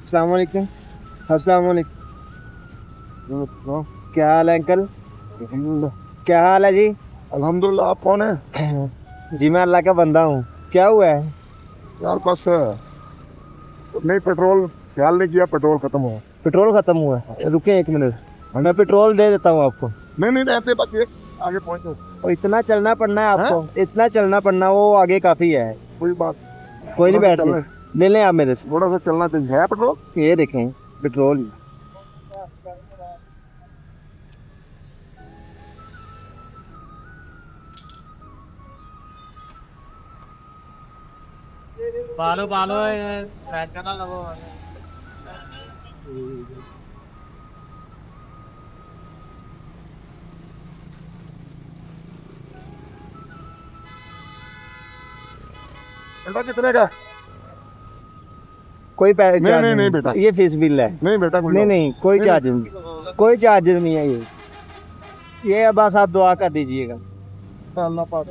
अस्सलाम वालेकुम। अस्सलाम वालेकुम। क्या हाल है अंकल? क्या हाल है जी? अल्हम्दुलिल्लाह। आप कौन है? जी मैं अल्लाह का बंदा हूँ। क्या हुआ है? यार बस नहीं, पेट्रोल ख्याल नहीं किया, पेट्रोल खत्म हुआ। पेट्रोल खत्म हुआ है, रुके एक मिनट। हाँ मैं जी। पेट्रोल दे देता हूँ आपको। नहीं नहीं, रहते बाकी आगे पहुंचो। और इतना चलना पड़ना है हैं? आपको, इतना चलना पड़ना, वो आगे काफी है। कोई बात। कोई नहीं, थोड़ा सा बैठ चलना, ले लें आप मेरे से। थोड़ा सा चलना चाहिए। है पेट्रोल? ये देखें, पेट्रोल। पालो पालो बैठ करना लगो। बेटा कितने का? कोई नहीं चार्ज नहीं नहीं बेटा। नहीं, ये फीस बिल है। नहीं बेटा, कोई नहीं बात नहीं, कोई नहीं। चार्ज नहीं, कोई चार्जेस नहीं है ये बस आप दुआ कर दीजिएगा। नहीं, अल्लाह पाक।